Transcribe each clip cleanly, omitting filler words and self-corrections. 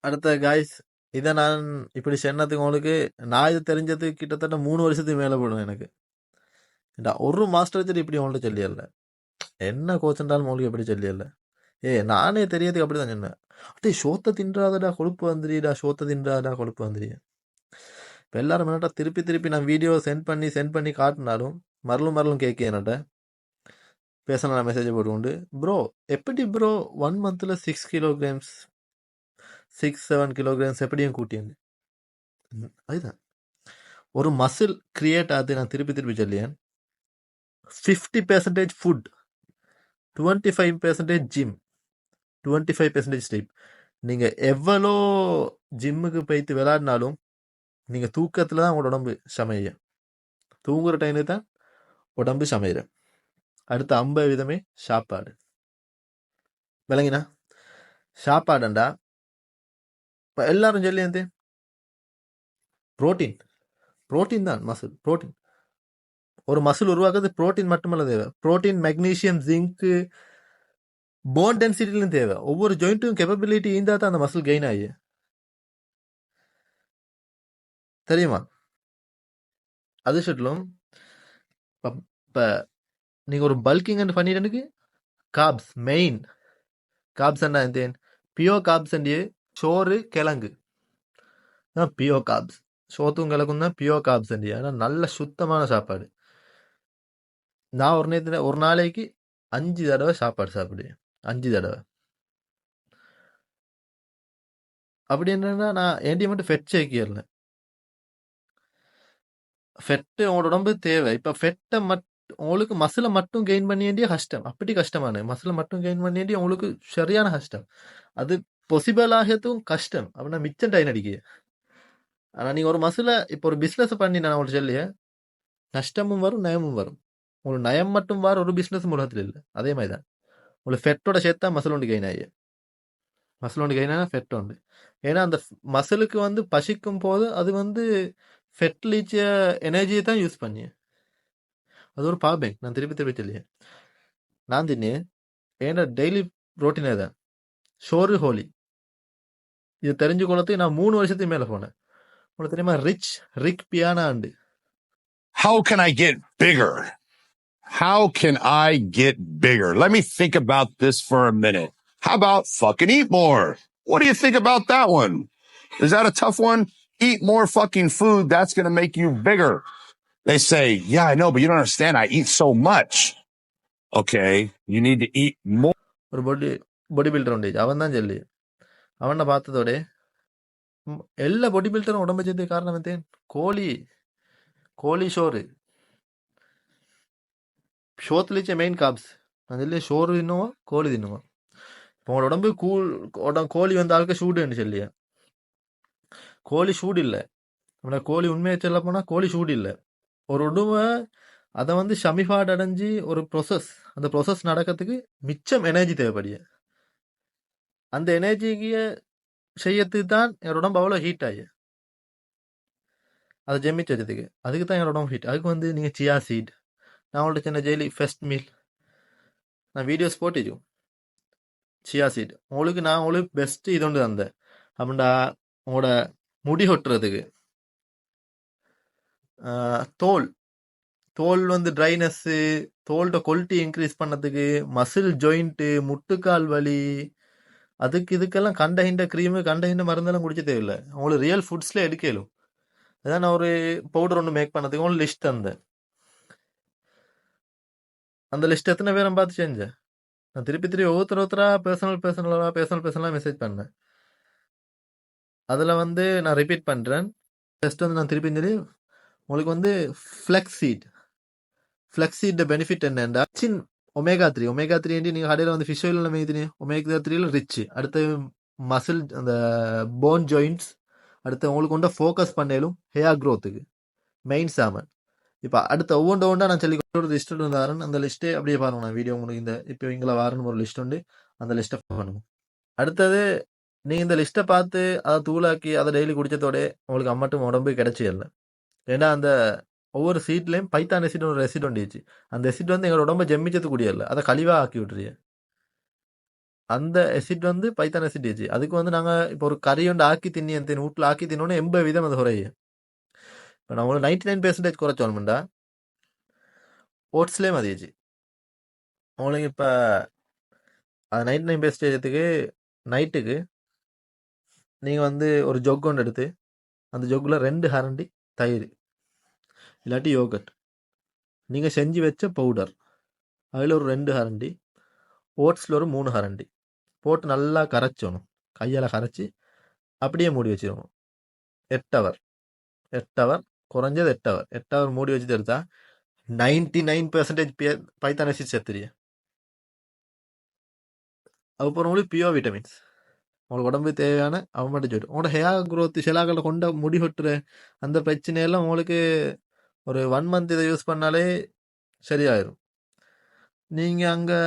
அடுத்த காய்ஸ் இதை நான் இப்படி சொன்னதுக்கு உங்களுக்கு நான் இது தெரிஞ்சது கிட்டத்தட்ட 3 வருஷத்துக்கு மேலே போடும் எனக்கு. ஒரு மாஸ்டர் வச்சுட்டு இப்படி உங்கள்ட்ட சொல்லியல்ல, என்ன கோச்சுன்றாலும் உங்களுக்கு எப்படி சொல்லியல்ல. நானே தெரியறதுக்கு அப்படிதான் சொன்னேன். அட்டே சோத்த தின்றாதடா கொழுப்பு வந்துடுடா, சோத்த தின்றாதடா கொழுப்பு வந்துடு. இப்போ எல்லாரும் என்னட்டா திருப்பி திருப்பி நான் வீடியோ சென்ட் பண்ணி காட்டினாலும் மரலும் கேட்க என்னட்ட பேச மெசேஜ் போட்டுக்கொண்டு, ப்ரோ எப்படி ப்ரோ 1 மந்த்தில் 6 kilograms 6-7 kilograms எப்படியும் கூட்டியது. அதுதான் ஒரு மசில் கிரியேட் ஆகுது. நான் திருப்பி சொல்லியேன், 50% ஃபுட், 25% ஜிம், 25% ஸ்லீப். நீங்கள் எவ்வளோ ஜிம்முக்கு போய்த்து விளையாடினாலும் நீங்கள் தூக்கத்தில் தான் உங்களோட உடம்பு சமைய. தூங்குற டைமில் தான் உடம்பு சமையிற. அடுத்த 50% சாப்பாடு. விளங்கினா சாப்பாடுண்டா இப்போ எல்லாரும் சொல்லி புரோட்டீன் தான் மசில். புரோட்டீன் ஒரு மசில் உருவாக்குறது புரோட்டீன் மட்டுமல்ல தேவை. புரோட்டீன், மெக்னீசியம், ஜிங்க்கு, போன் டென்சிட்டிலும் தேவை. ஒவ்வொரு ஜாயிண்ட்டும் கேப்பபிலிட்டி இருந்தால் தான் அந்த மசில் கெயின் ஆகி தெரியுமா. அது சுற்றிலும் இப்போ நீங்கள் ஒரு பல்கிங் பண்ணிட்டு காப்ஸ் மெயின் காப்ஸ் என்ன இருந்தேன், பியோ காப்ஸ் சோறு கிழங்கு பியோ காப்ஸ். சோத்தும் கிழக்கும் தான் பியோ காப்ஸ். ஆனால் நல்ல சுத்தமான சாப்பாடு. நான் ஒரு நாளைக்கு 5 தடவை சாப்பாடு சாப்பிடுவேன். 5 தடவை. அப்படி என்னன்னா நான் ஏன்டி மட்டும் ஃபெட் சேர்க்கல. ஃபெட்டு உங்களோட உடம்பு தேவை. இப்போ ஃபெட்டை உங்களுக்கு மசிலை மட்டும் கெயின் பண்ண வேண்டிய கஷ்டம். அப்படி கஷ்டமான மசிலை மட்டும் கெயின் பண்ண வேண்டிய உங்களுக்கு சரியான கஷ்டம். அது பாசிபிள் ஆகிறதும் கஷ்டம். அப்படின்னா மிச்சம் டைம் அடிக்க. ஆனால் நீங்கள் ஒரு மசிலை இப்போ ஒரு பிஸ்னஸ் பண்ணி நான் உங்களுக்கு சொல்லிய நஷ்டமும் வரும் நயமும் வரும். உங்களுக்கு நயம் மட்டும் வர ஒரு பிஸ்னஸ் உலகத்தில் இல்லை. அதே மாதிரி தான் உங்களுக்கு ஃபெட்டோட சேர்த்தா மசில் ஒன்று கெயின் ஆகி. மசில் ஒன்று கெயின் ஆனால் ஃபெட் உண்டு. ஏன்னா அந்த மசிலுக்கு பசிக்கும் போது அது ஃபெட் லீச்ச எனர்ஜியை தான் யூஸ் பண்ணி. அது ஒரு பவர் பேங்க். நான் திருப்பி சொல்லியேன். நான் தின்னேன் ஏன்னா டெய்லி ரோட்டீனே தான் சோறு ஹோலி. இது தெரிஞ்சுக்கொள்ளத்துக்கு நான் 3 வருஷத்துக்கு மேலே போனேன். உங்களுக்கு தெரியுமா ரிக் பியானா உண்டு. How can I get bigger? How can I get bigger? Let me think about this for a minute. How about fucking eat more? What do you think about that one? Is that a tough one? Eat more fucking food. That's going to make you bigger. They say, yeah, I know, but you don't understand. I eat so much. Okay. You need to eat more. ஒரு body builder உண்டு. அவன் தான் சொல்லி அவனை பார்த்ததோட எல்லா பாடி பில்டரும் உடம்பு சேர்த்து காரணம் வந்து கோழி சோத்துலிச்ச மெயின் காப்ஸ். அதில் சோறு தின்னுவோம், கோழி தின்னுவோம். இப்போ உங்களோட உடம்பு கோழி ஆளுக்கு சூடுன்னு சொல்லியா. கோழி சூடு இல்லை. அப்படின்னா கோழி உண்மையை சொல்ல போனால் கோழி சூடு இல்லை. ஒரு உடம்பை அதை ஷமிஃபாட் அடைஞ்சு ஒரு ப்ரொசஸ், அந்த ப்ரொசஸ் நடக்கிறதுக்கு மிச்சம் எனர்ஜி தேவைப்படிய. அந்த எனர்ஜிக்கு செய்யறதுக்கு தான் என்னோட உடம்பு அவ்வளோ ஹீட் ஆகி அதை ஜெமிச்சு வச்சதுக்கு. அதுக்கு தான் என்னோட உடம்பு ஹீட். அதுக்கு நீங்கள் சியா சீட், நான் உங்கள்கிட்ட சின்ன ஜெயிலி ஃபெஸ்ட் மீல் நான் வீடியோஸ் போட்டிருக்கோம். சியா சீட் உங்களுக்கு பெஸ்ட்டு இது ஒன்று தந்தேன். அப்படின்டா உங்களோட முடி கொட்டுறதுக்கு, தோல் ட்ரைனஸ்ஸு, தோல்ட குவாலிட்டி இன்க்ரீஸ் பண்ணதுக்கு, மசில் ஜாயிண்ட்டு, முட்டுக்கால் வலி, இதுக்கெல்லாம் கண்ட க்ரீமு கண்ட மருந்தெல்லாம் குடிச்ச தேவையில்லை. உங்களுக்கு ரியல் ஃபுட்ஸ்ல எடுக்கலும். அதான் நான் ஒரு பவுடர் ஒன்று மேக் பண்ணதுக்கு உங்களுக்கு லிஸ்ட் தந்தேன். அந்த லிஸ்ட் எத்தனை பேரும் பார்த்து செஞ்சேன். நான் திருப்பி ஒவ்வொருத்தரா பேர்சனலாக மெசேஜ் பண்ணேன். அதில் நான் ரிப்பீட் பண்ணுறேன். ஃபர்ஸ்ட் நான் திருப்பி உங்களுக்கு ஃப்ளெக்ஸீட் பெனிஃபிட் என்னண்டா, ஒமேகா 3 நீங்கள் கடையில் ஃபிஷ் ஆயில் மேய்த்தினே ஒமேகா 3 ரிச். அடுத்து மசில், அந்த போன் ஜாயிண்ட்ஸ். அடுத்து உங்களுக்கு ஃபோக்கஸ் பண்ணலும் ஹேர் க்ரோத்துக்கு மெயின் சாமன். இப்போ அடுத்த ஒவ்வொன்றா நான் சொல்லி ஒரு லிஸ்ட் இருந்தாரன். அந்த லிஸ்ட்டே அப்படியே பாருங்க. நான் வீடியோ உங்களுக்கு இப்போ இங்கே வாரன்னு ஒரு லிஸ்ட் உண்டு. அந்த லிஸ்ட்டை பண்ணுங்க. அடுத்தது நீங்கள் இந்த லிஸ்ட்டை பார்த்து அதை தூளாக்கி அதை டெய்லி குடித்ததோட உங்களுக்கு அம்மட்டும் உடம்பு கிடைச்சிடல. ஏன்னா அந்த ஒவ்வொரு சீட்லேயும் பைத்தான் எசிட் ஒரு ரெசிட் வந்துச்சு. அந்த எசிட் எங்களோட உடம்பை ஜெம்மிச்சது கூடியல, அதை கழிவாக ஆக்கி விட்டுறிய. அந்த ஆசிட் வந்து பைத்தான் ஆசிட் அதுக்கு வந்து நாங்க இப்போ ஒரு கறி ஒன்று ஆக்கி தின்னி அந்த வீட்டில் ஆக்கி தின்னோன்னு 80% அது குறையும். இப்போ நான் உங்களுக்கு 99% குறைச்சோம்டா ஓட்ஸ்லேயே மதியாச்சு உங்களுக்கு இப்போ அது 99% நைட்டுக்கு நீங்கள் வந்து ஒரு ஜொக் ஒன்று எடுத்து அந்த ஜொக்கில் 2 ஹரண்டி தயிர் இல்லாட்டி யோகட் நீங்கள் செஞ்சு வச்ச பவுடர் அதில் ஒரு 2 ஹரண்டி ஓட்ஸில் ஒரு 3 ஹரண்டி போட்டு நல்லா கரைச்சோணும் கையால் கரைச்சி அப்படியே மூடி வச்சிடணும் 8 ஹவர் 8 ஹவர் குறைஞ்சது 8 ஹவர் 8 ஹவர் மூடி வச்சுட்டு எடுத்தா 99% பைத்தான் ஆசிட் செத்துறிய. அதுக்கப்புறம் உங்களுக்கு பியூர் விட்டமின்ஸ் உங்களுக்கு உடம்பு தேவையான அவன் மட்டும் சொல்லிட்டு உங்களோட ஹேர் க்ரோத் சிலாக்களில் கொண்ட முடி கொட்டுற அந்த பிரச்சனையெல்லாம் உங்களுக்கு ஒரு 1 மந்த் இதை யூஸ் பண்ணாலே சரியாயிரும். நீங்கள் அங்கே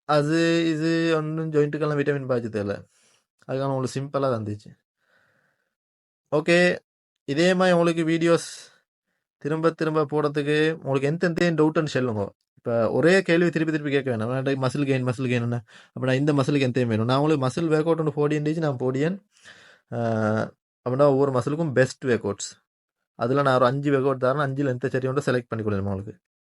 அது இது ஒன்றும் ஜாயிண்ட்டுக்கெல்லாம் விட்டமின் பாய்ச்சி தேவையில்ல அதுக்கான உங்களுக்கு சிம்பிளாக தந்துச்சு. ஓகே இதே மாதிரி உங்களுக்கு வீடியோஸ் திரும்ப திரும்ப போடுறதுக்கு உங்களுக்கு எந்த டவுட்டுன்னு சொல்லுங்க. இப்போ ஒரே கேள்வி திருப்பி திருப்பி கேட்க வேணாம். மசில் கெயின் என்ன அப்படின்னா இந்த மசிலுக்கு எந்த வேணும் நான் உங்களுக்கு மசில் வேக் அவுட் ஒன்று போடிச்சு நான் போடியன் அப்படின்னா ஒவ்வொரு மசிலுக்கும் பெஸ்ட் வேக் அவுட்ஸ் அதில் நான் ஒரு 5 வேக் அவுட் தரேன் 5ல் எந்த சரி ஒன்று செலக்ட் பண்ணிக்கொள்ளணும் உங்களுக்கு.